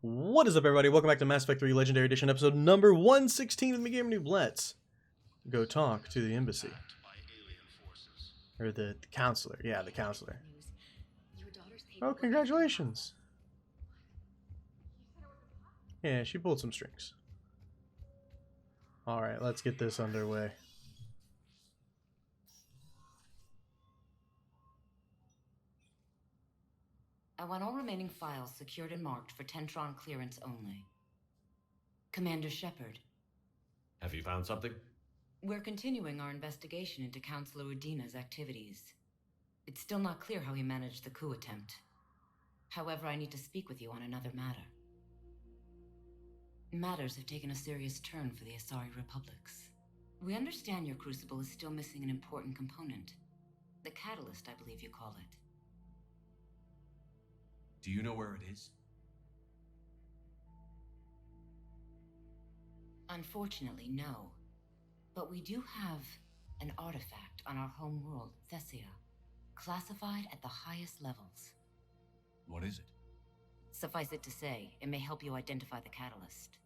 What is up, everybody? Welcome back to Mass Effect 3 Legendary Edition, episode number 116 of the GamerKnoob. Let's go talk to the embassy. Or the counselor. Yeah, the counselor. Oh, congratulations. Yeah, she pulled some strings. Alright, let's get this underway. I want all remaining files secured and marked for Tentron clearance only. Commander Shepard. Have you found something? We're continuing our investigation into Counselor Udina's activities. It's still not clear how he managed the coup attempt. However, I need to speak with you on another matter. Matters have taken a serious turn for the Asari Republics. We understand your crucible is still missing an important component. The catalyst, I believe you call it. Do you know where it is? Unfortunately, no. But we do have an artifact on our home world, Thessia, classified at the highest levels. What is it? Suffice it to say, it may help you identify the catalyst.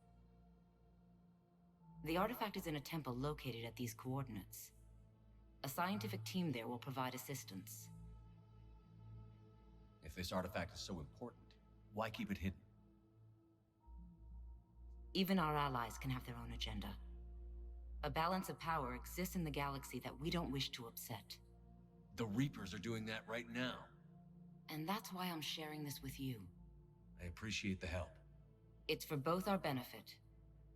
The artifact is in a temple located at these coordinates. A scientific team there will provide assistance. If this artifact is so important, why keep it hidden? Even our allies can have their own agenda. A balance of power exists in the galaxy that we don't wish to upset. The Reapers are doing that right now. And that's why I'm sharing this with you. I appreciate the help. It's for both our benefit.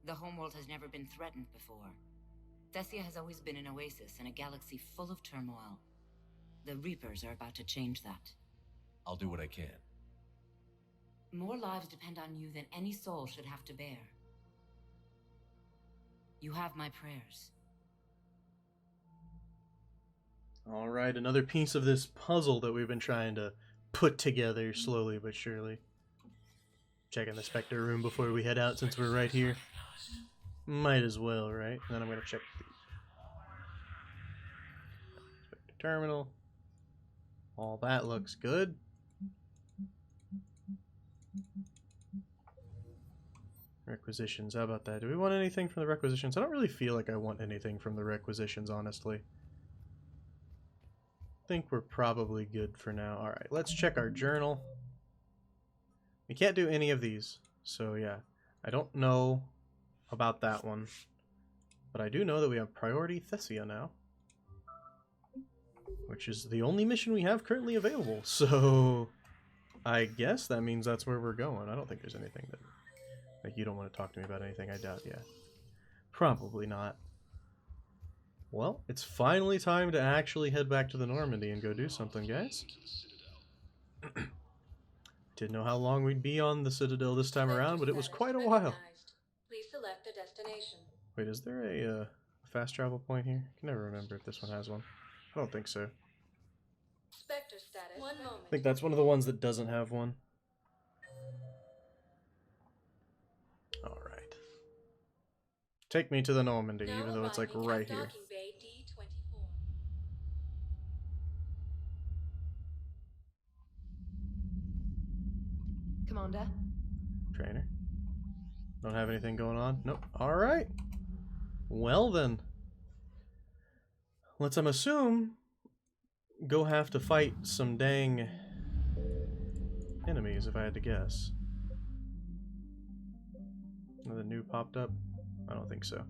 The homeworld has never been threatened before. Thessia has always been an oasis in a galaxy full of turmoil. The Reapers are about to change that. I'll do what I can. More lives depend on you than any soul should have to bear. You have my prayers. Alright, another piece of this puzzle that we've been trying to put together slowly but surely. Checking the Spectre room before we head out since we're right here. Might as well, right? And then I'm going to check the Spectre terminal. All that looks good. Requisitions, how about that? Do we want anything from the requisitions? I don't really feel like I want anything from the requisitions, honestly. I think we're probably good for now. Alright, let's check our journal. We can't do any of these, so yeah. I don't know about that one. But I do know that we have Priority Thessia now. Which is the only mission we have currently available, so I guess that means that's where we're going. I don't think there's anything that... Like, you don't want to talk to me about anything, I doubt, yeah. Probably not. Well, it's finally time to actually head back to the Normandy and go do something, guys. Didn't know how long we'd be on the Citadel this time around, but it was quite a while. Please select a destination. Wait, is there a fast travel point here? I can never remember if this one has one. I don't think so. Spectre status. 1 moment. I think that's one of the ones that doesn't have one. Alright. Take me to the Normandy, even though it's like right here. Bay D24. Commander? Trainer. Don't have anything going on? Nope. Alright. Well then. Let's, assume, go have to fight some dang enemies, if I had to guess. Another new popped up? I don't think so.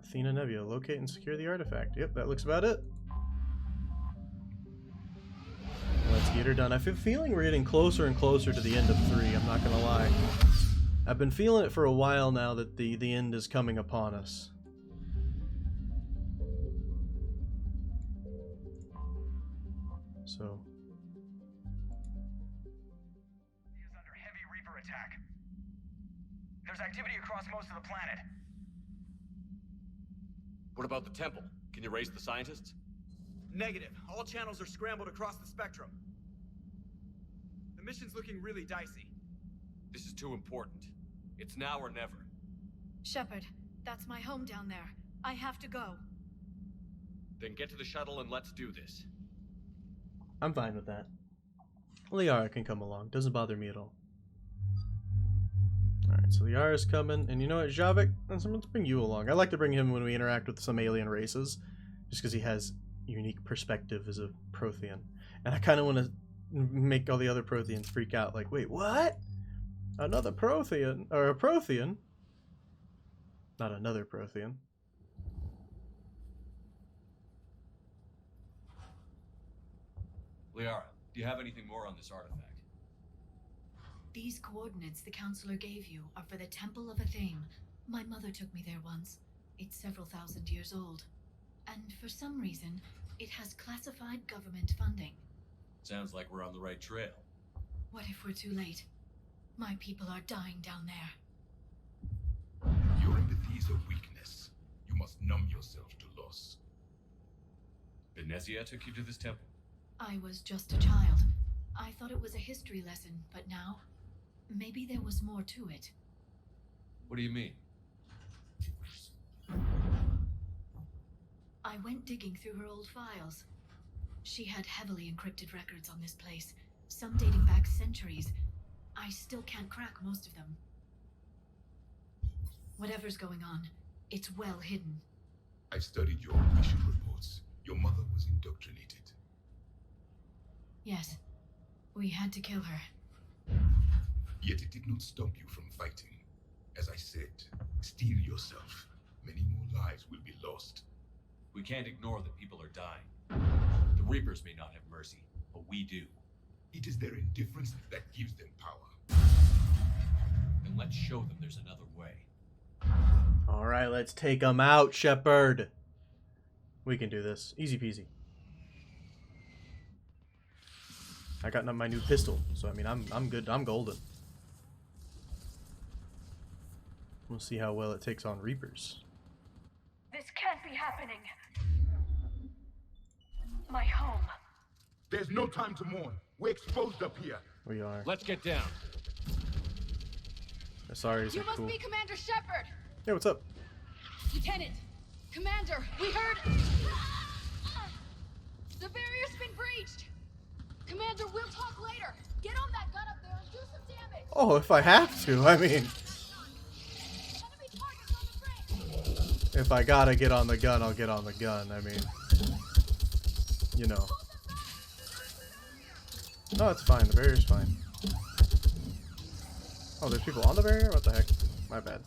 Athena Nebula, locate and secure the artifact. Yep, that looks about it. Let's get her done. I feel feeling we're getting closer and closer to the end of 3, I'm not gonna lie. I've been feeling it for a while now that the end is coming upon us. So... He is under heavy Reaper attack. There's activity across most of the planet. What about the temple? Can you raise the scientists? Negative. All channels are scrambled across the spectrum. The mission's looking really dicey. This is too important. It's now or never. Shepard, that's my home down there. I have to go. Then get to the shuttle and let's do this. I'm fine with that. Liara can come along. Doesn't bother me at all. Alright, so Liara's coming. And you know what, Javik? Let's bring you along. I like to bring him when we interact with some alien races. Just because he has unique perspective as a Prothean. And I kind of want to make all the other Protheans freak out. Like, wait, what? Another Prothean? Or a Prothean? Not another Prothean. Liara, do you have anything more on this artifact? These coordinates the counselor gave you are for the Temple of Athame. My mother took me there once. It's several thousand years old. And for some reason, it has classified government funding. Sounds like we're on the right trail. What if we're too late? My people are dying down there. Your empathy is a weakness. You must numb yourself to loss. Thessia took you to this temple? I was just a child. I thought it was a history lesson, but now, maybe there was more to it. What do you mean? I went digging through her old files. She had heavily encrypted records on this place, some dating back centuries. I still can't crack most of them. Whatever's going on, it's well hidden. I've studied your mission reports. Your mother was indoctrinated. Yes, we had to kill her. Yet it did not stop you from fighting. As I said, steel yourself. Many more lives will be lost. We can't ignore that people are dying. The Reapers may not have mercy, but we do. It is their indifference that gives them power. Then let's show them there's another way. Alright, let's take them out, Shepard. We can do this. Easy peasy. I got my new pistol, so I mean I'm good. I'm golden. We'll see how well it takes on Reapers. This can't be happening. My home. There's no time to mourn. We're exposed up here. We are. Let's get down. Sorry, isn't You must cool. be Commander Shepard! Hey, what's up? Lieutenant! Commander, we heard... The barrier's been breached! Commander, we'll talk later! Get on that gun up there and do some damage! Oh, if I have to, I mean, Enemy targets on the bridge! if I gotta get on the gun, I'll get on the gun. I mean, you know. No, it's fine. The barrier's fine. Oh, there's people on the barrier? What the heck? My bad.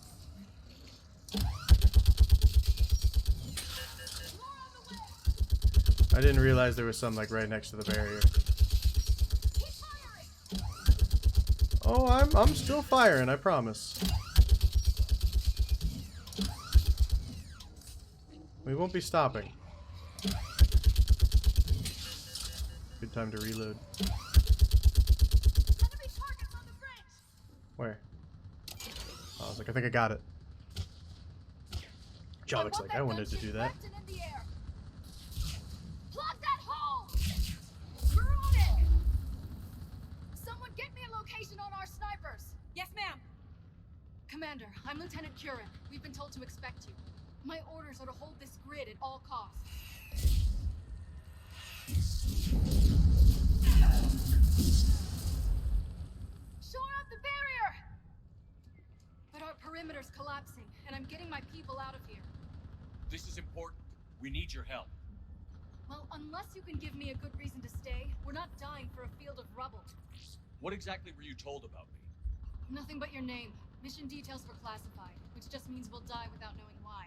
I didn't realize there was some like right next to the barrier. Oh, I'm still firing, I promise. We won't be stopping. Good time to reload. Enemy targets on the bridge! Where? Oh, I was like, I think I got it. Javik's like, I wanted to do that. Left and in the air. Plug that hole! We're on it! Someone get me a location on our snipers! Yes, ma'am! Commander, I'm Lieutenant Curran. We've been told to expect you. My orders are to hold this grid at all costs. Shore up the barrier! But our perimeter's collapsing, and I'm getting my people out of here. This is important. We need your help. Well, unless you can give me a good reason to stay, we're not dying for a field of rubble. What exactly were you told about me? Nothing but your name. Mission details were classified, which just means we'll die without knowing why.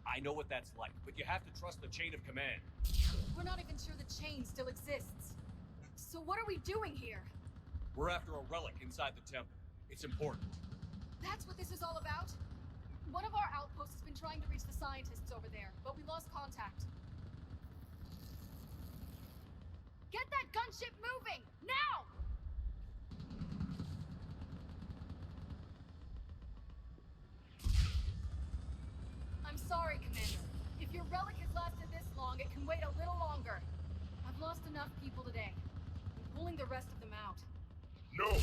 I know what that's like, but you have to trust the chain of command. We're not even sure the chain still exists. So what are we doing here? We're after a relic inside the temple. It's important. That's what this is all about? One of our outposts has been trying to reach the scientists over there, but we lost contact. Get that gunship moving! Now! I'm sorry, Commander. If your relic has lasted this long, it can wait a little longer. I've lost enough people today. I'm pulling the rest of them out. No!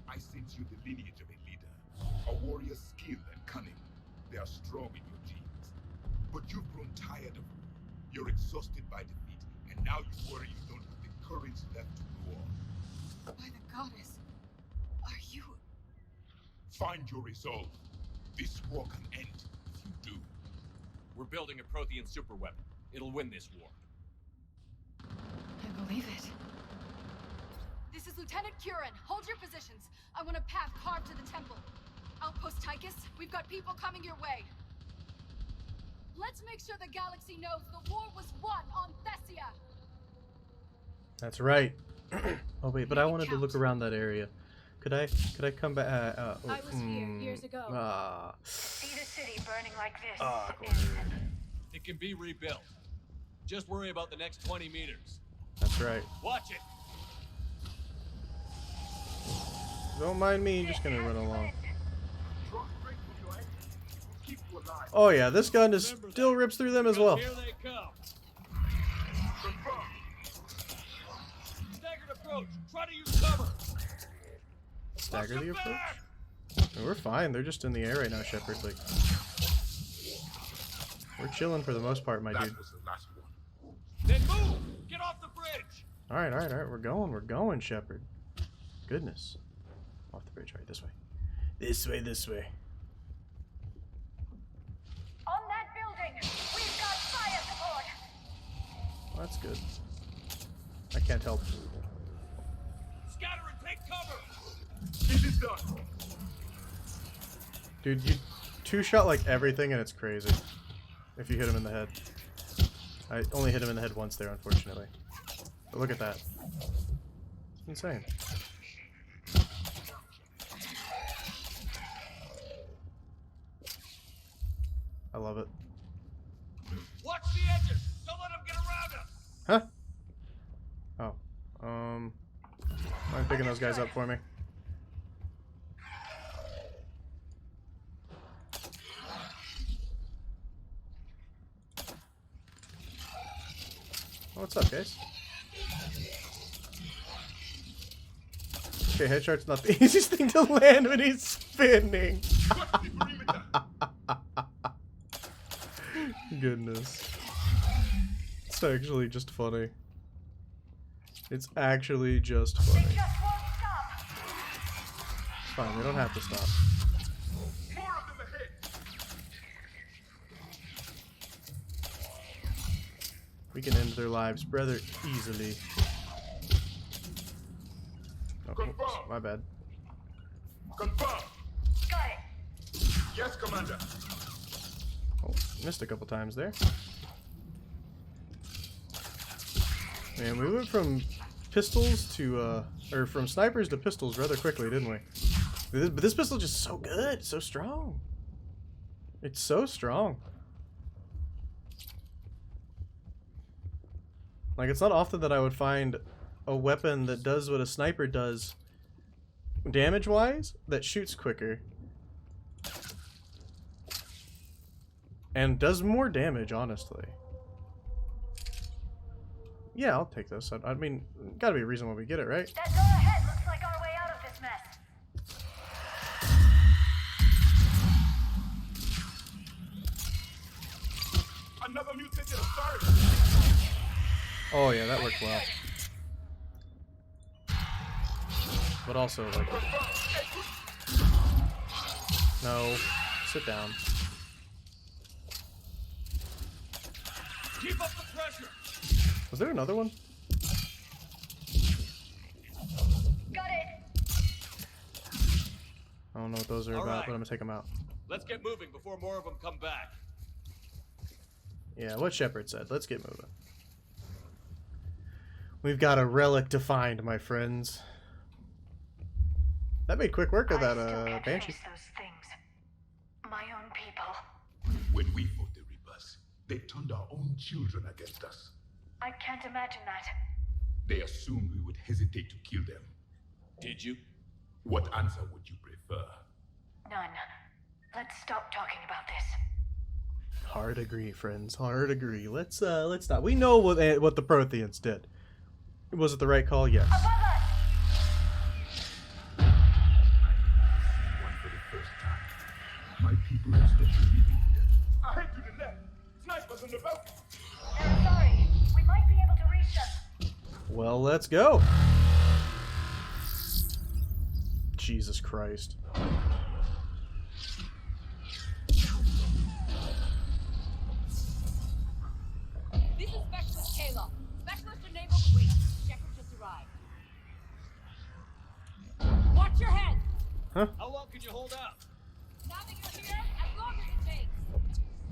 I sense you the lineage of a leader. A warrior's skill and cunning. They are strong in your genes. But you've grown tired of it. You're exhausted by defeat, and now you worry you don't have the courage left to go on. By the goddess, are you... Find your resolve. This war can end if you do. We're building a Prothean superweapon. It'll win this war. I believe it. This is Lieutenant Curran. Hold your positions. I want a path carved to the temple. Outpost Tychus, we've got people coming your way. Let's make sure the galaxy knows the war was won on Thessia. That's right. Oh wait, but I wanted to look around that area. Could I come back? I was here years ago. See the city burning like this. It can be rebuilt. Just worry about the next 20 meters. That's right. Watch it. Don't mind me, just gonna run along. Oh yeah, this gun is still rips through them as well. Here they come. Staggered approach. Try to use cover. Stagger the approach? No, we're fine. They're just in the air right now, Shepard. Like, we're chilling for the most part, my dude. That was the last one. Then move. Get off the bridge. All right. We're going, Shepard. Goodness. Off the bridge. All right, this way. This way. On that building, we've got fire support. Well, that's good. I can't help. Scatter and take cover. This is done. Dude, you two-shot like everything, and it's crazy. If you hit him in the head. I only hit him in the head once there, unfortunately. But look at that. It's insane. I love it. Watch the edges. Don't let them get around us. Huh? Oh. Mind picking those guys up for me? Oh, what's up, guys? Okay, headshot's not the easiest thing to land when he's spinning. Goodness. It's actually just funny. It's actually just funny. They just won't stop. It's fine, we don't have to stop. More of them ahead. We can end their lives rather easily. Oh, oops, my bad. Confirm. Got it. Yes, Commander. Oh, missed a couple times there. Man, we went from pistols to, or from snipers to pistols rather quickly, didn't we? But this pistol is just so good, so strong. It's so strong. Like, it's not often that I would find a weapon that does what a sniper does damage-wise, that shoots quicker. And does more damage, honestly. Yeah, I'll take this. I mean, gotta be a reason why we get it, right? That door ahead looks like our way out of this mess. Another mutated authority. Oh yeah, that worked well. But also, like... No. Sit down. Keep up the pressure. Was there another one? Got it. I don't know what those are All about, right. but I'm gonna take them out. Let's get moving before more of them come back. Yeah, what Shepard said. Let's get moving. We've got a relic to find, my friends. That made quick work of that Banshee. Face those things. My own people. When we fought the Reapers, they turned our own children against us. I can't imagine that. They assumed we would hesitate to kill them. Did you? What answer would you prefer? None. Let's stop talking about this. Hard agree, friends. Hard agree. Let's stop. We know what the Protheans did. Was it the right call? Yes. Above us! One for the first time. My people have stopped believing in them. Ahead to the left. on the balcony. They're sorry. We might be able to reach them. Well, let's go. Jesus Christ. This is Specialist Kayla. Specialist enabled. Wait, Shepard just arrived. Watch your head. How long can you hold out? Now that you're here, as long as it takes.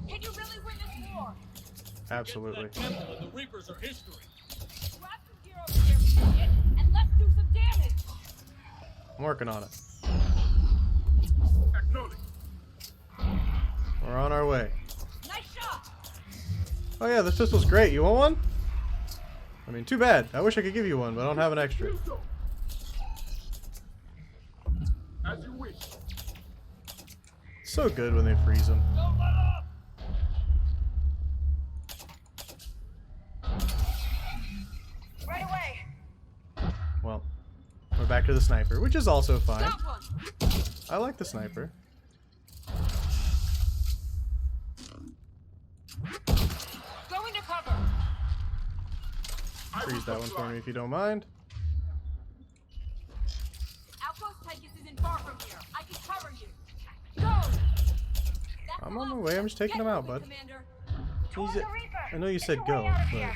Can you really win this war? Absolutely. Get to that temple and the Reapers are history. Grab some gear over here, idiot, and let's do some damage. I'm working on it. Acknowledge. We're on our way. Nice shot. Oh yeah, this pistol's great. You want one? I mean, too bad. I wish I could give you one, but I don't have an extra. Do so. As you wish. So good when they freeze them. Don't let up! Right away. Well, we're back to the sniper, which is also fine. Got one. I like the sniper. Go into cover. Freeze that one for me if you don't mind. Outpost Tychus isn't far from here. I can cover you. Go. That's I'm the on my last way. I'm one. just taking Get him out, moving, bud. Commander. Toward He's the a- Reaper. I know you said There's a go, way out of but here.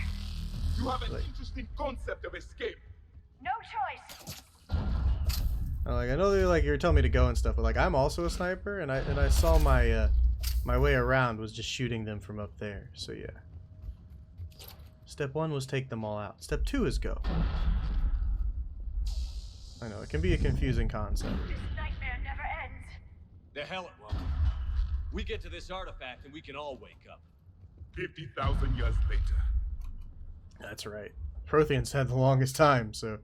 You have an Like- interesting concept of escape. No choice. I know that you're telling me to go and stuff, but like I'm also a sniper, and I saw my my way around was just shooting them from up there. So yeah. Step 1 was take them all out. Step 2 is go. I know it can be a confusing concept. This nightmare never ends. The hell it won't. We get to this artifact and we can all wake up. 50,000 years later. That's right. Protheans had the longest time, so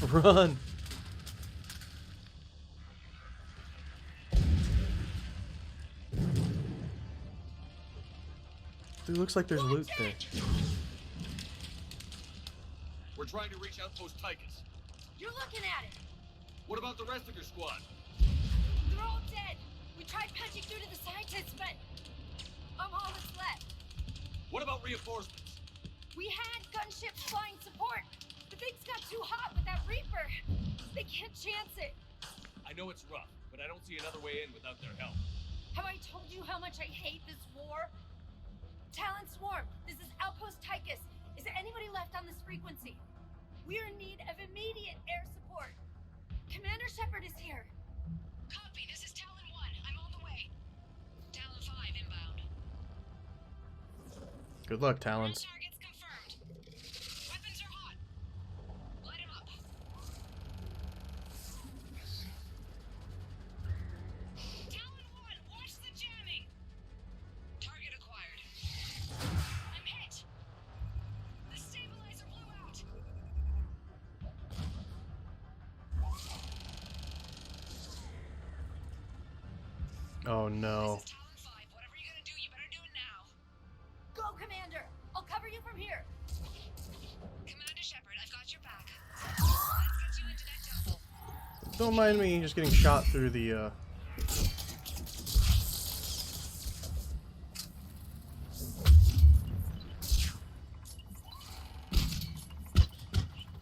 run. It looks like there's loot there. We're trying to reach Outpost Tychus. You're looking at it. What about the rest of your squad? They're all dead. We tried punching through to the scientists, but I'm all that's left. What about reinforcements? We had gunships flying support, but things got too hot with that Reaper. They can't chance it. I know it's rough, but I don't see another way in without their help. Have I told you how much I hate this war? Talon Swarm, this is Outpost Tychus. Is there anybody left on this frequency? We're in need of immediate air support. Commander Shepard is here. Copy, this is Talon 1. I'm on the way. Talon 5 inbound. Good luck, Talons. Targets confirmed. Weapons are hot. Light 'em up. Talon 1, watch the jamming. Target acquired. I'm hit. The stabilizer blew out. Oh no. This is Talon 5. Whatever you're gonna do, you better do it now. Go, Commander. I'll cover you from here. Commander Shepard, I've got your back. Let's get you into that temple. Don't mind me just getting shot through the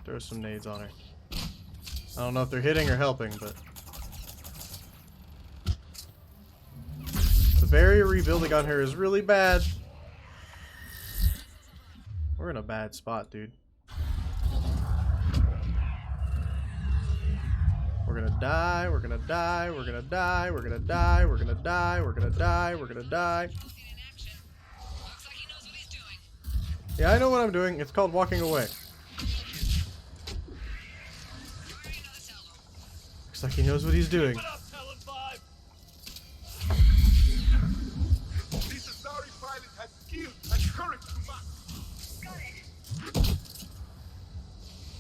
throw some nades on her. I don't know if they're hitting or helping, but the barrier rebuilding on her is really bad. We're in a bad spot, dude. We're gonna die, we're gonna die, we're gonna die, we're gonna die, we're gonna die, we're gonna die, we're gonna die. Seen in action. Looks like he knows what he's doing. Yeah, I know what I'm doing. It's called walking away. Firing another salvo. Looks like he knows what he's doing. Keep it up, Talon 5! This Asari pilot has skill and courage to match. Got it.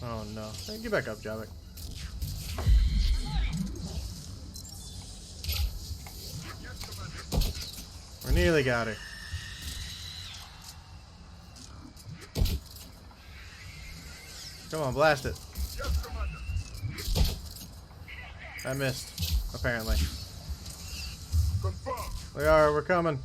Oh no. Hey, get back up, Javik. Yes, Commander. We nearly got her. Come on, blast it. Yes, Commander. I missed, apparently. Confirmed. We're coming.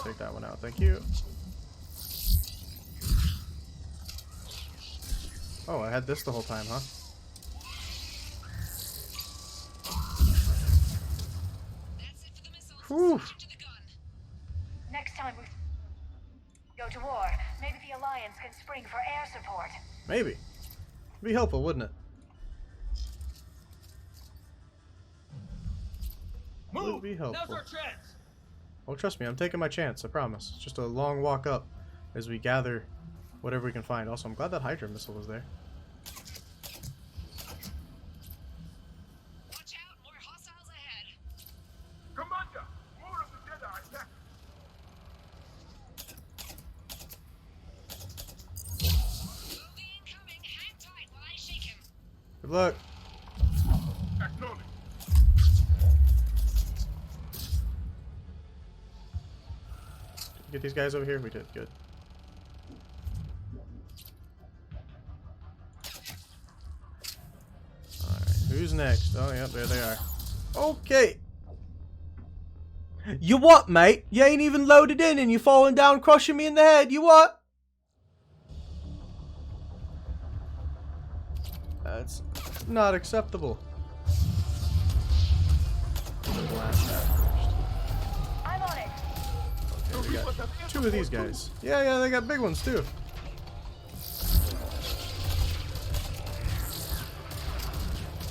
take that one out. Thank you. Oh, I had this the whole time, huh? Whew. Next time we go to war, maybe the Alliance can spring for air support. Maybe. Be helpful, wouldn't it? Would be helpful. Now's our chance. Oh, trust me, I'm taking my chance. I promise. It's just a long walk up as we gather whatever we can find. Also, I'm glad that Hydra missile was there. Watch out, more hostiles ahead. Commander, more of the Jedi attack. Bogey incoming. Hang tight while I shake him. Good luck. Acknowledge. Get these guys over here. We did good. Alright, who's next? Oh, yep, there they are. Okay. You what, mate? You ain't even loaded in and you're falling down, crushing me in the head. You what? That's not acceptable. Blast that first. I'm on it. Okay, we got two of these guys. Yeah, they got big ones too.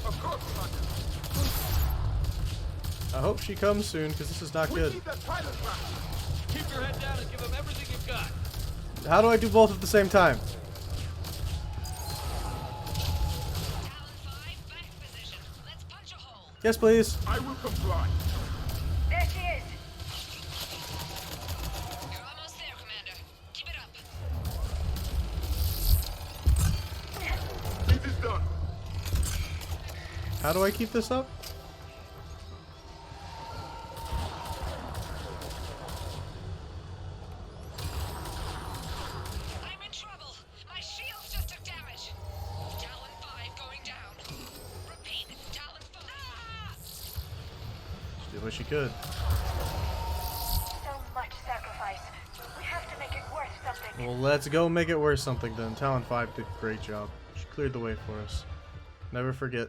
Of course, Commander. I hope she comes soon, because this is not We good. need that pilot back. Keep your head down and give them everything you've got. How do I do both at the same time? Talon 5, back position. Let's punch a hole. Yes, please. I will comply. There she is. You're almost there, Commander. Keep it up. It is done. How do I keep this up? I'm in trouble. My shields just took damage. Talon 5 going down. Repeat, Talon 5. Ah! She did what she could. So much sacrifice. We have to make it worth something. Well, let's go make it worth something then. Talon 5 did a great job. She cleared the way for us. Never forget.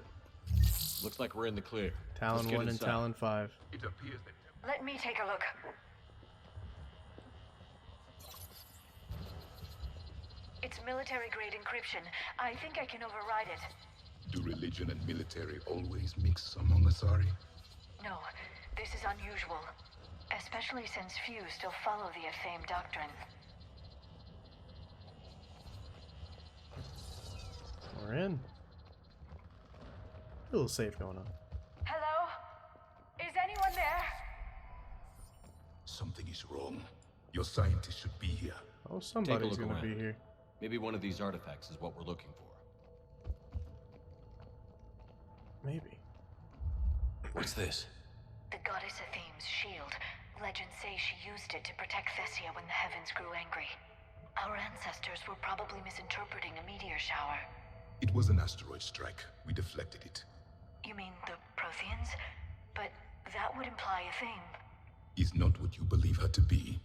Looks like we're in the clear. Let's Talon get 1 and inside. Talon 5. It appears that Let me take a look. It's military-grade encryption. I think I can override it. do religion and military always mix among Asari? No, this is unusual. Especially since few still follow the acclaimed doctrine. We're in. A little safe going on. Hello? Is anyone there? Something is wrong. Your scientists should be here. Oh, somebody's look gonna be around. here. Maybe one of these artifacts is what we're looking for. Maybe. What's this? The goddess Athene's shield. Legends say she used it to protect Thessia when the heavens grew angry. Our ancestors were probably misinterpreting a meteor shower. It was an asteroid strike. We deflected it. You mean the Protheans? But that would imply a thing. Is not what you believe her to be.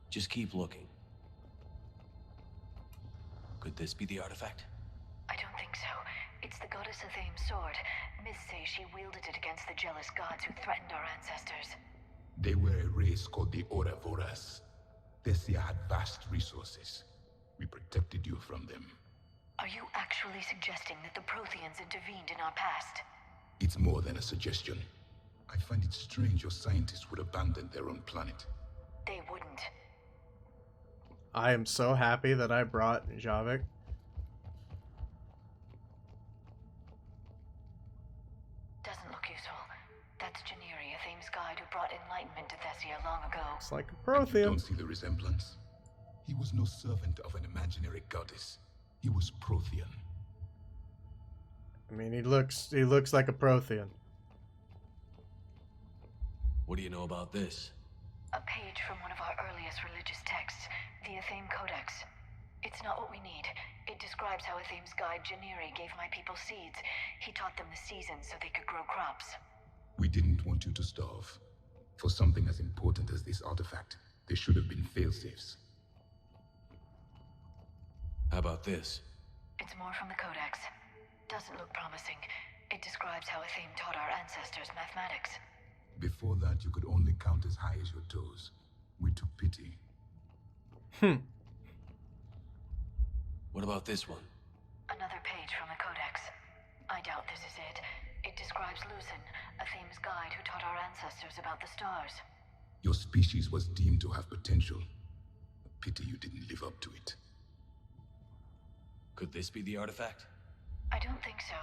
Just keep looking. Could this be the artifact? I don't think so. It's the goddess Athene's sword. Myths say she wielded it against the jealous gods who threatened our ancestors. They were a race called the Ouroboros. Thessia had vast resources. We protected you from them. Are you actually suggesting that the Protheans intervened in our past? It's more than a suggestion. I find it strange your scientists would abandon their own planet. They wouldn't. I am so happy that I brought Javik. Doesn't look useful. That's Janiri, Athene's guide who brought enlightenment to Thessia long ago. It's like a You Prothean. don't see the resemblance? He was no servant of an imaginary goddess. He was Prothean. I mean, he looks like a Prothean. What do you know about this? A page from one of our earliest religious texts, the Athene Codex. It's not what we need. It describes how Athene's guide Janiri gave my people seeds. He taught them the seasons so they could grow crops. We didn't want you to starve. For something as important as this artifact, There should have been failsafes. How about this? It's more from the Codex. Doesn't look promising. It describes how Athame taught our ancestors mathematics. Before that, you could only count as high as your toes. We took pity. What about this one? Another page from the Codex. I doubt this is it. It describes Lucen, Athame's guide who taught our ancestors about the stars. Your species was deemed to have potential. A pity you didn't live up to it. Could this be the artifact? I don't think so.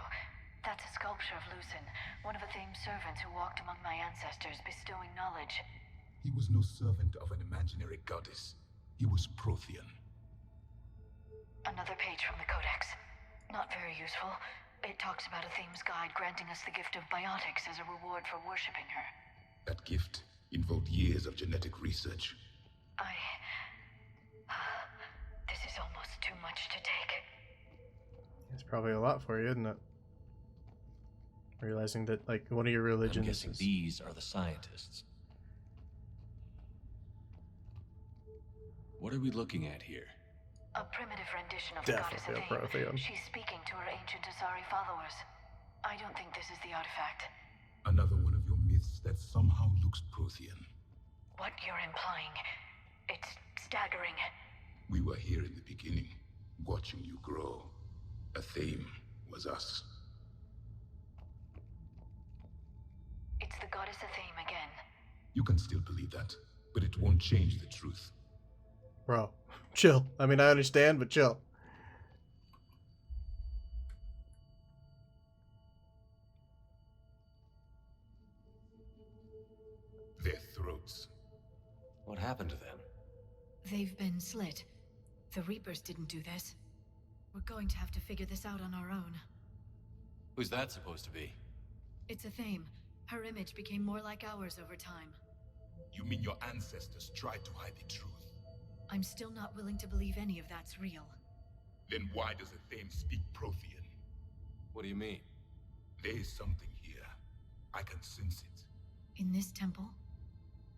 That's a sculpture of Lucen, one of Athame's servants who walked among my ancestors, bestowing knowledge. He was no servant of an imaginary goddess. He was Prothean. Another page from the Codex. Not very useful. It talks about Athame's guide granting us the gift of biotics as a reward for worshipping her. That gift involved years of genetic research. This is almost too much to take. It's probably a lot for you, isn't it? Realizing that, like, one of your religions I'm guessing is... these are the scientists. What are we looking at here? A primitive rendition of the goddess Definitely a Athame. Prothean. She's speaking to her ancient Asari followers. I don't think this is the artifact. Another one of your myths that somehow looks Prothean. What you're implying, it's staggering. We were here in the beginning, watching you grow. Athame was us. It's the goddess Athame again. You can still believe that, but it won't change the truth. Bro, chill. I mean, I understand, but chill. Their throats. What happened to them? They've been slit. The Reapers didn't do this. We're going to have to figure this out on our own. Who's that supposed to be? It's Athame. Her image became more like ours over time. You mean your ancestors tried to hide the truth? I'm still not willing to believe any of that's real. Then why does Athame speak Prothean? What do you mean? There is something here. I can sense it. In this temple?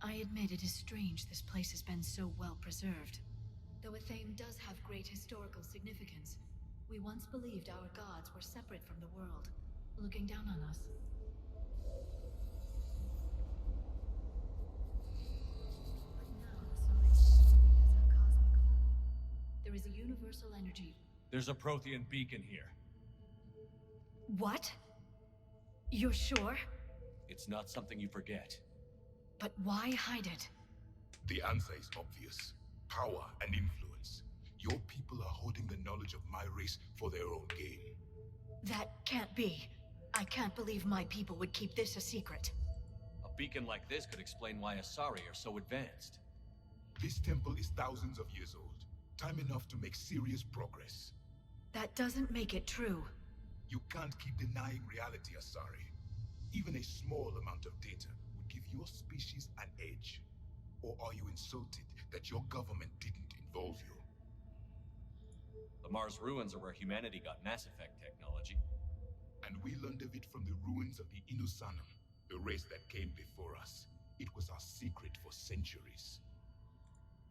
I admit it is strange this place has been so well preserved. Though Athame does have great historical significance, we once believed our gods were separate from the world, looking down on us. But now the Asari see everything as a cosmic whole. There is a universal energy. There's a Prothean beacon here. What? You're sure? It's not something you forget. But why hide it? The answer is obvious. Power and influence. Your people are holding the knowledge of my race for their own gain. That can't be. I can't believe my people would keep this a secret. A beacon like this could explain why Asari are so advanced. This temple is thousands of years old. Time enough to make serious progress. That doesn't make it true. You can't keep denying reality, Asari. Even a small amount of data would give your species an edge. Or are you insulted that your government didn't involve you? The Mars ruins are where humanity got Mass Effect technology. And we learned of it from the ruins of the Inusanum, the race that came before us. It was our secret for centuries.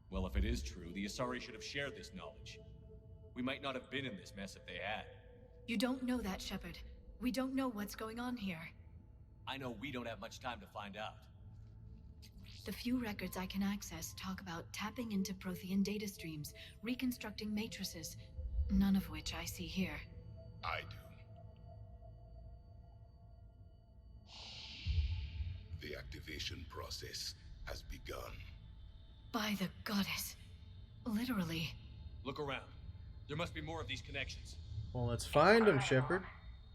Well, if it is true, the Asari should have shared this knowledge. We might not have been in this mess if they had. You don't know that, Shepard. We don't know what's going on here. I know we don't have much time to find out. The few records I can access talk about tapping into Prothean data streams, reconstructing matrices, none of which I see here. I do. The activation process has begun. By the goddess. Literally. Look around. There must be more of these connections. Well, let's find him, Shepard.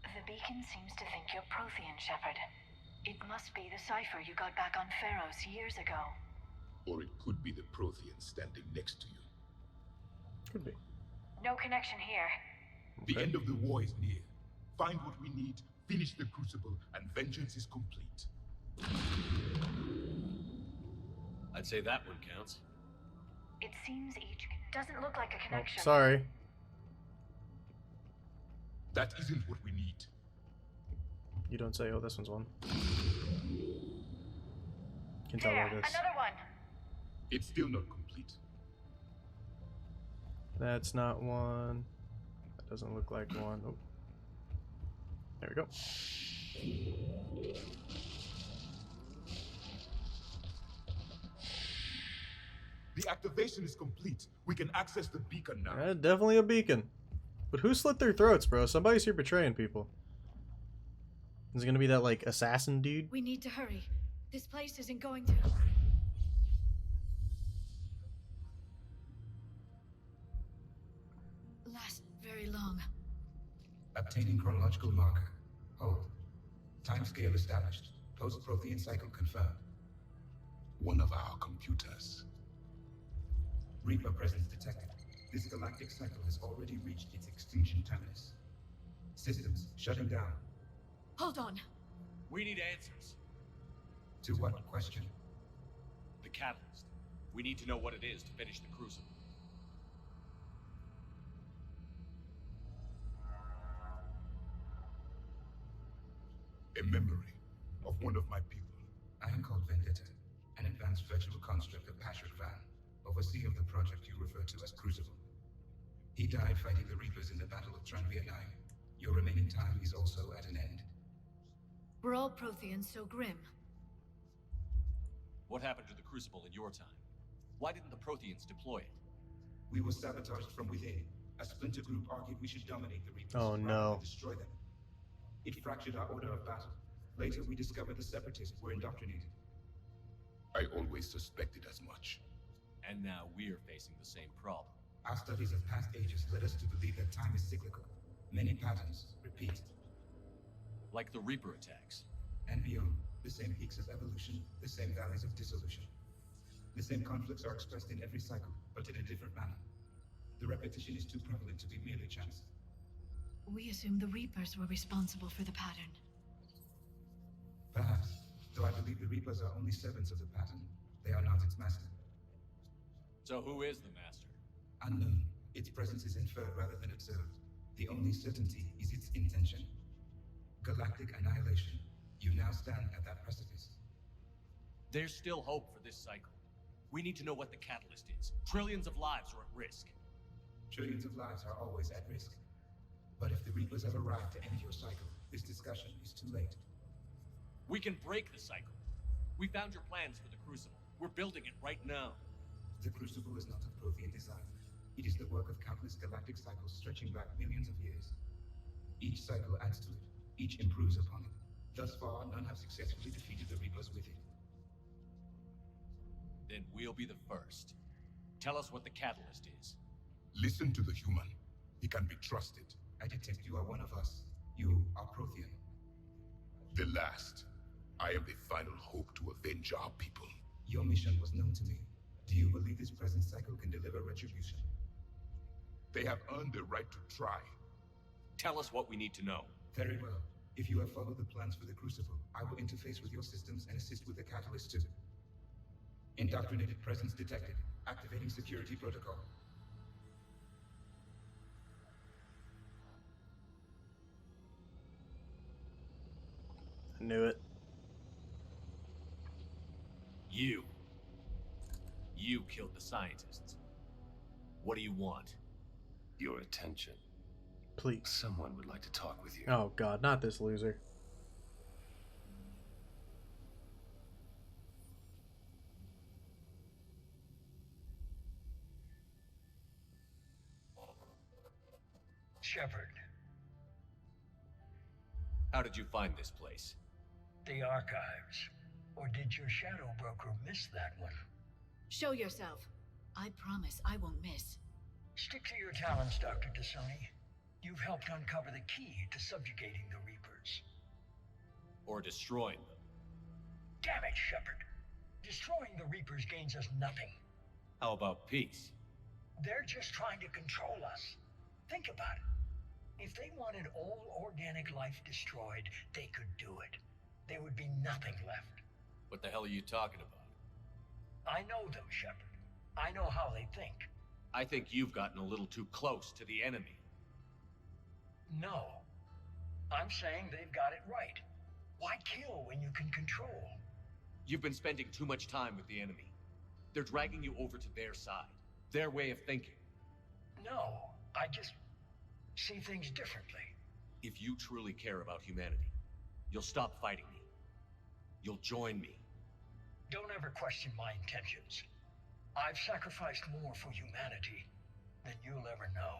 The beacon seems to think you're Prothean, Shepard. It must be the cipher you got back on Pharos years ago. Or it could be the Prothean standing next to you. Could be. No connection here. The Okay. end of the war is near. Find what we need, finish the Crucible, and vengeance is complete. I'd say that one counts. It seems each doesn't look like a Oh, connection. sorry. That isn't what we need. You don't say, oh, this one's one. Can tell There, by this. another one. It's still not complete. That's not one. That doesn't look like one. Oh. There we go. The activation is complete. We can access the beacon now. Definitely a beacon. But who slit their throats, bro? Somebody's here betraying people. Is it gonna be that, like, assassin dude? We need to hurry. This place isn't going to... last very long. Obtaining chronological marker. Hold. Timescale established. Post-Prothean cycle confirmed. One of our computers. Reaper presence detected. This galactic cycle has already reached its extinction terminus. Systems shutting down. Hold on. We need answers. To what question? The catalyst. We need to know what it is to finish the crucible. A memory of one of my people. I am called Vendetta, an advanced virtual construct of Patrick Van, overseer of the project you refer to as Crucible. He died fighting the Reapers in the Battle of Tranvia 9. Your remaining time is also at an end. We're all Protheans, so grim. What happened to the crucible in your time? Why didn't the Protheans deploy it? We were sabotaged from within. A splinter group argued we should dominate the Reapers Oh, rather no. than destroy them. It fractured our order of battle. Later, we discovered the Separatists were indoctrinated. I always suspected as much. And now we're facing the same problem. Our studies of past ages led us to believe that time is cyclical. Many patterns repeat. Like the Reaper attacks. And beyond, the same peaks of evolution, the same valleys of dissolution. The same conflicts are expressed in every cycle, but in a different manner. The repetition is too prevalent to be merely chance. We assumed the Reapers were responsible for the pattern. Perhaps, though I believe the Reapers are only servants of the pattern. They are not its master. So who is the master? Unknown. Its presence is inferred rather than observed. The only certainty is its intention. Galactic annihilation. You now stand at that precipice. There's still hope for this cycle. We need to know what the catalyst is. Trillions of lives are at risk. Trillions of lives are always at risk. But if the Reapers have arrived to end your cycle, this discussion is too late. We can break the cycle. We found your plans for the Crucible. We're building it right now. The Crucible is not of Prothean design. It is the work of countless galactic cycles stretching back millions of years. Each cycle adds to it. Each improves upon it. Thus far, none have successfully defeated the Reapers with it. Then we'll be the first. Tell us what the catalyst is. Listen to the human. He can be trusted. I detect you are one of us. You are Prothean. The last. I am the final hope to avenge our people. Your mission was known to me. Do you believe this present cycle can deliver retribution? They have earned the right to try. Tell us what we need to know. Very well. If you have followed the plans for the Crucible, I will interface with your systems and assist with the catalyst too. Indoctrinated presence detected. Activating security protocol. I knew it. You killed the scientists. What do you want? Your attention. Please. Someone would like to talk with you. Oh god, not this loser. Shepard. How did you find this place? The archives. Or did your shadow broker miss that one? Show yourself. I promise I won't miss. Stick to your talents, Dr. T'Soni. You've helped uncover the key to subjugating the Reapers. Or destroying them? Damn it, Shepard. Destroying the Reapers gains us nothing. How about peace? They're just trying to control us. Think about it. If they wanted all organic life destroyed, they could do it. There would be nothing left. What the hell are you talking about? I know them, Shepard. I know how they think. I think you've gotten a little too close to the enemy. No. I'm saying they've got it right. Why kill when you can control? You've been spending too much time with the enemy. They're dragging you over to their side. Their way of thinking. No, I just see things differently. If you truly care about humanity, you'll stop fighting me. You'll join me. Don't ever question my intentions. I've sacrificed more for humanity than you'll ever know.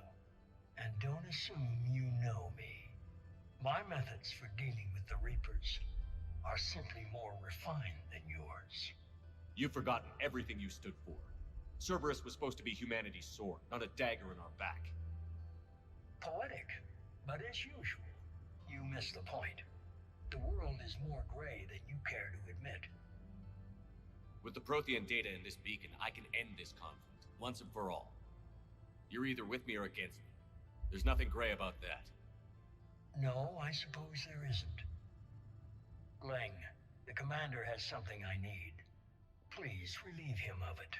And don't assume you know me. My methods for dealing with the Reapers are simply more refined than yours. You've forgotten everything you stood for. Cerberus was supposed to be humanity's sword, not a dagger in our back. Poetic, but as usual, you miss the point. The world is more gray than you care to admit. With the Prothean data in this beacon, I can end this conflict, once and for all. You're either with me or against me. There's nothing gray about that. No, I suppose there isn't. Leng, the commander has something I need. Please relieve him of it.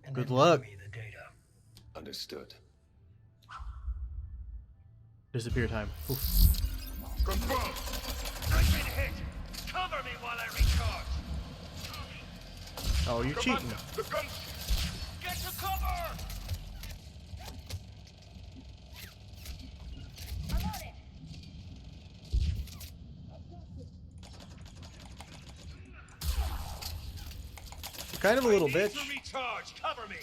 And Good then luck. send me the data. Understood. Disappear time. Oof. Confirm! Strike me to hit! Cover me while I recharge! Oh, you're cheating. The gun! Get to cover! I'm on it. You're kind of a little bitch. Recharge! Cover me!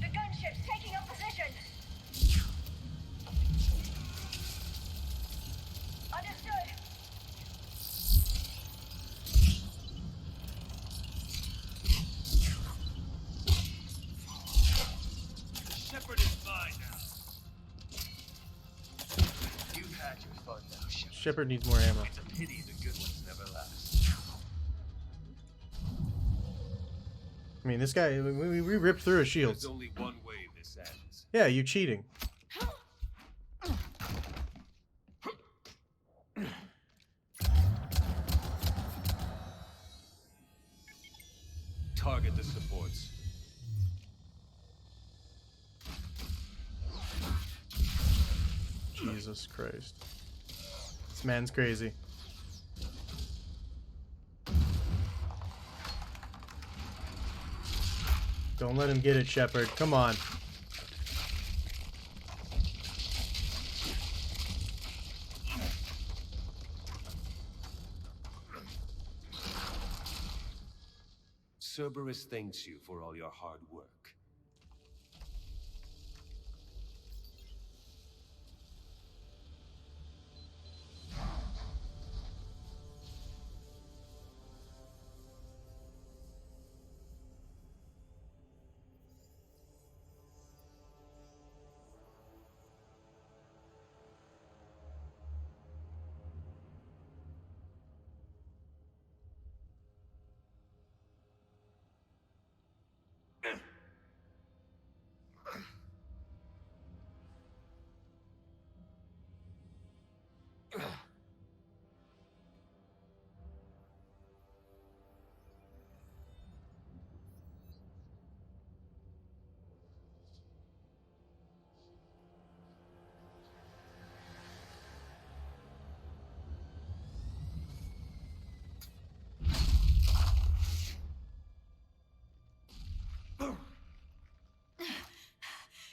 The gunship's taking up position. Understood. Shepard is mine now. You've had your fun now, Shepard. Shepard needs more ammo. It's a pity the good ones never last. I mean, this guy, we ripped through his shields. There's only one way this ends. Yeah, you cheating. Target the supports. Jesus Christ. This man's crazy. Don't let him get it, Shepard. Come on. Cerberus thanks you for all your hard work.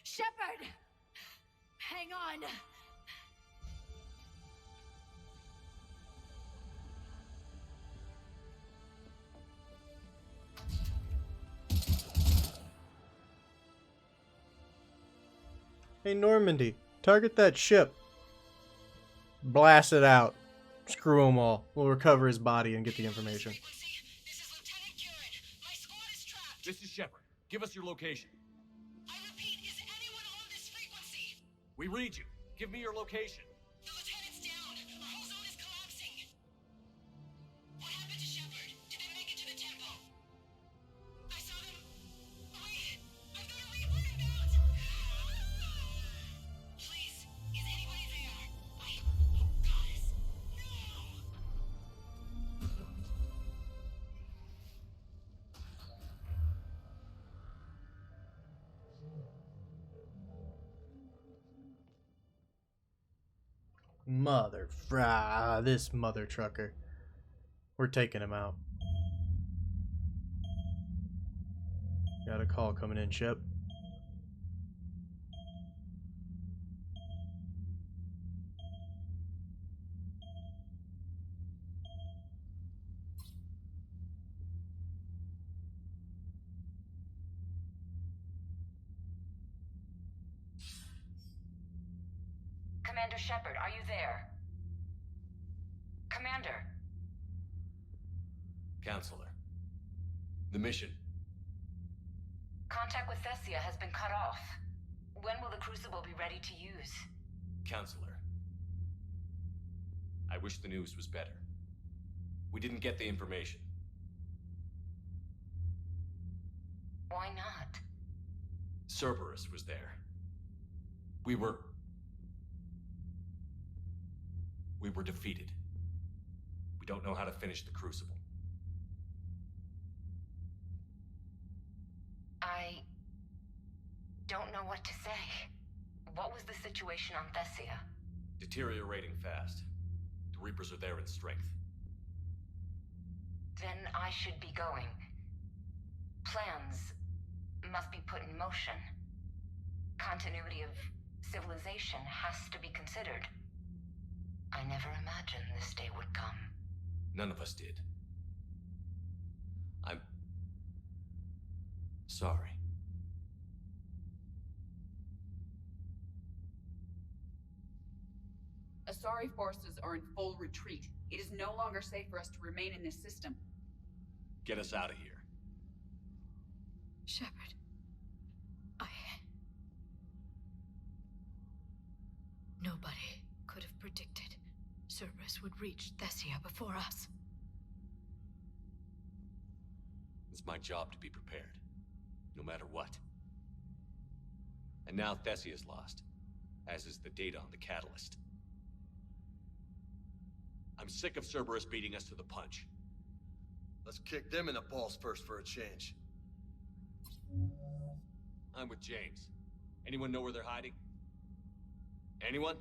Shepard! Hang on. Hey, Normandy, target that ship. Blast it out. Screw them all. We'll recover his body and get the information. This is Lieutenant Curran. My squad is trapped. This is Shepard. Give us your location. I repeat, is anyone on this frequency? We read you. Give me your location. The lieutenant's down. Our whole zone is collapsing. What happened to Shepard? Did they make it to the temple? I saw them. Wait, I've got a Reaper inbound. Please, is anybody there? Oh, goddess, no. This mother trucker. We're taking him out. Got a call coming in, Shep. Commander Shepard, are you there? Commander. Counselor. The mission. Contact with Thessia has been cut off. When will the Crucible be ready to use? Counselor. I wish the news was better. We didn't get the information. Why not? Cerberus was there. We were defeated. We don't know how to finish the Crucible. I don't know what to say. What was the situation on Thessia? Deteriorating fast. The Reapers are there in strength. Then I should be going. Plans must be put in motion. Continuity of civilization has to be considered. I never imagined this day would come. None of us did. I'm sorry. Asari forces are in full retreat. It is no longer safe for us to remain in this system. Get us out of here. Shepard, Nobody could have predicted Cerberus would reach Thessia before us. It's my job to be prepared, no matter what. And now Thessia's lost, as is the data on the catalyst. I'm sick of Cerberus beating us to the punch. Let's kick them in the balls first for a change. I'm with James. Anyone know where they're hiding? Anyone?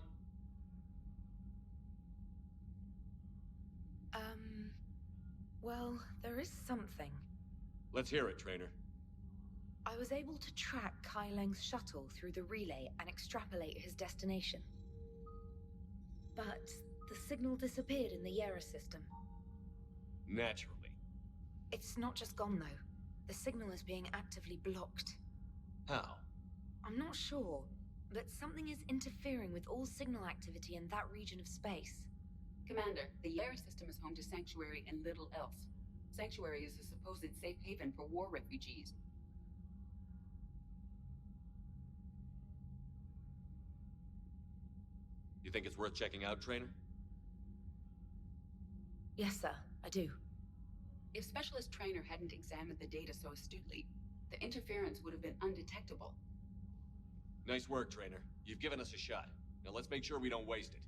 Well, there is something. Let's hear it, Trainer. I was able to track Kai Leng's shuttle through the relay and extrapolate his destination. But the signal disappeared in the Yera system. Naturally. It's not just gone, though. The signal is being actively blocked. How? I'm not sure, but something is interfering with all signal activity in that region of space. Commander, the Yera system is home to Sanctuary and little else. Sanctuary is a supposed safe haven for war refugees. You think it's worth checking out, Trainer? Yes, sir, I do. If Specialist Trainer hadn't examined the data so astutely, the interference would have been undetectable. Nice work, Trainer. You've given us a shot. Now let's make sure we don't waste it.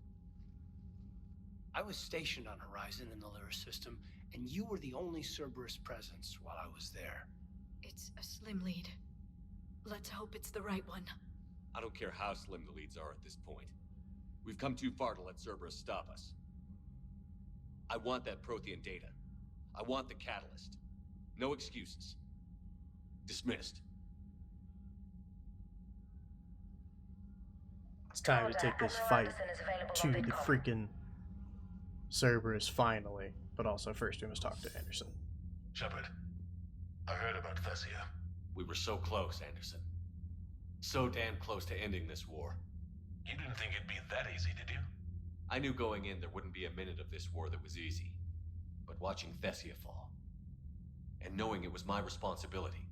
I was stationed on Horizon in the Lyra system, and you were the only Cerberus presence while I was there. It's a slim lead. Let's hope it's the right one. I don't care how slim the leads are at this point. We've come too far to let Cerberus stop us. I want that Prothean data. I want the catalyst. No excuses. Dismissed. It's time to take this fight to the freaking Cerberus finally. But also first we must talk to Anderson. Shepard, I heard about Thessia. We were so close, Anderson. So damn close to ending this war. You didn't think it'd be that easy, did you? I knew going in there wouldn't be a minute of this war that was easy. But watching Thessia fall, and knowing it was my responsibility.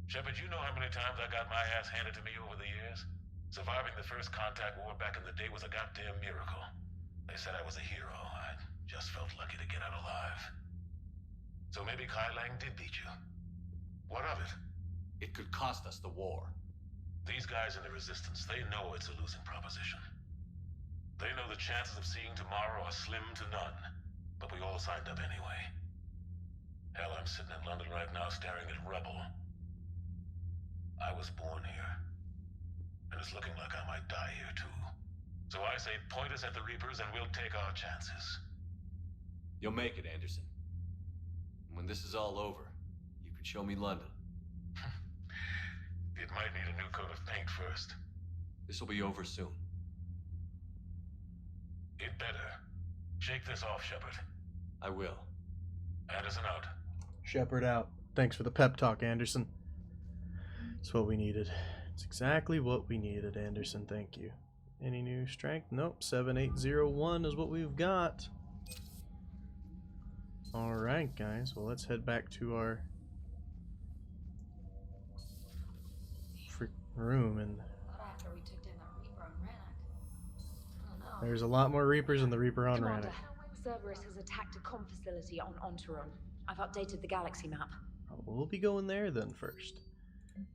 Shepard, you know how many times I got my ass handed to me over the years? Surviving the first contact war back in the day was a goddamn miracle. They said I was a hero. I just felt lucky to get out alive. So maybe Kai Lang did beat you. What of it? It could cost us the war. These guys in the Resistance, they know it's a losing proposition. They know the chances of seeing tomorrow are slim to none. But we all signed up anyway. Hell, I'm sitting in London right now staring at rubble. I was born here. And it's looking like I might die here too. So I say point us at the Reapers and we'll take our chances. You'll make it, Anderson. When this is all over, you can show me London. might need a new coat of paint first. This will be over soon. It better. Shake this off, Shepard. I will. Anderson out. Shepard out. Thanks for the pep talk, Anderson. It's what we needed. It's exactly what we needed, Anderson. Thank you. Any new strength? Nope. 7801 is what we've got. Alright, guys. Well, let's head back to our room. And After we took down that Reaper on Rannoch. I don't know. there's a lot more Reapers than the Reaper on Commander, Rannoch. Cerberus has attacked a comm facility on Ontarum. I've updated the galaxy map. Oh, we'll be going there then first.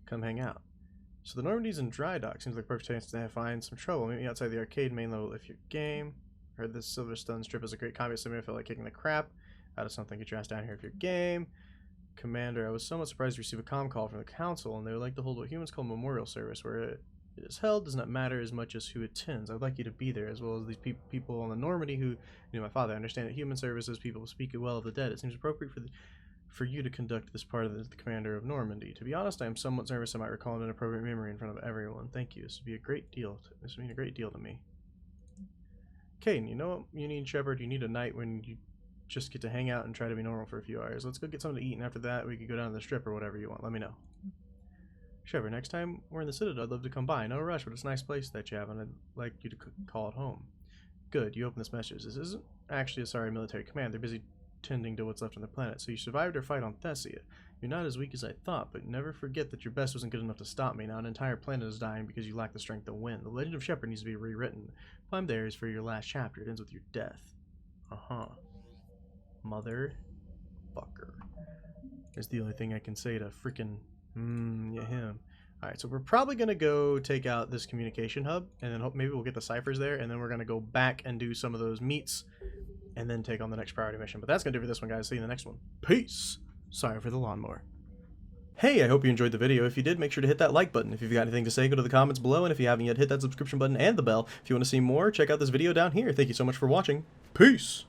Come hang out. So the Normandy's in dry dock. Seems like a perfect chance to find some trouble. Meet me outside the arcade main level if you're game. Heard this Silverstone strip is a great combat simulator. I feel like kicking the crap out of something. Get your ass down here if you're game. Commander, I was somewhat surprised to receive a comm call from the council, and they would like to hold what humans call memorial service, where it is held does not matter as much as who attends. I would like you to be there, as well as these people on the Normandy who knew my father. I understand that human services people speak well of the dead. It seems appropriate for you to conduct this part of the Commander of Normandy. To be honest, I am somewhat nervous I might recall an inappropriate memory in front of everyone. Thank you. This would be a great deal. This would mean a great deal to me. Caden, you know what you need, Shepard? You need a night when you just get to hang out and try to be normal for a few hours. Let's go get something to eat, and after that, we could go down to the strip or whatever you want. Let me know. Shepard, next time we're in the Citadel, I'd love to come by. No rush, but it's a nice place that you have, and I'd like you to call it home. Good, you open this message. This isn't actually a sorry military command. They're busy tending to what's left on the planet. So you survived our fight on Thessia. You're not as weak as I thought, but never forget that your best wasn't good enough to stop me. Now an entire planet is dying because you lack the strength to win. The Legend of Shepard needs to be rewritten. Climb there is for your last chapter. It ends with your death. Mother fucker. That's the only thing I can say to freaking yeah, him. Alright, so we're probably gonna go take out this communication hub, and then maybe we'll get the ciphers there, and then we're gonna go back and do some of those meets, and then take on the next priority mission. But that's gonna do for this one, guys. See you in the next one. Peace! Sorry for the lawnmower. Hey, I hope you enjoyed the video. If you did, make sure to hit that like button. If you've got anything to say, go to the comments below, and if you haven't yet, hit that subscription button and the bell. If you want to see more, check out this video down here. Thank you so much for watching. Peace!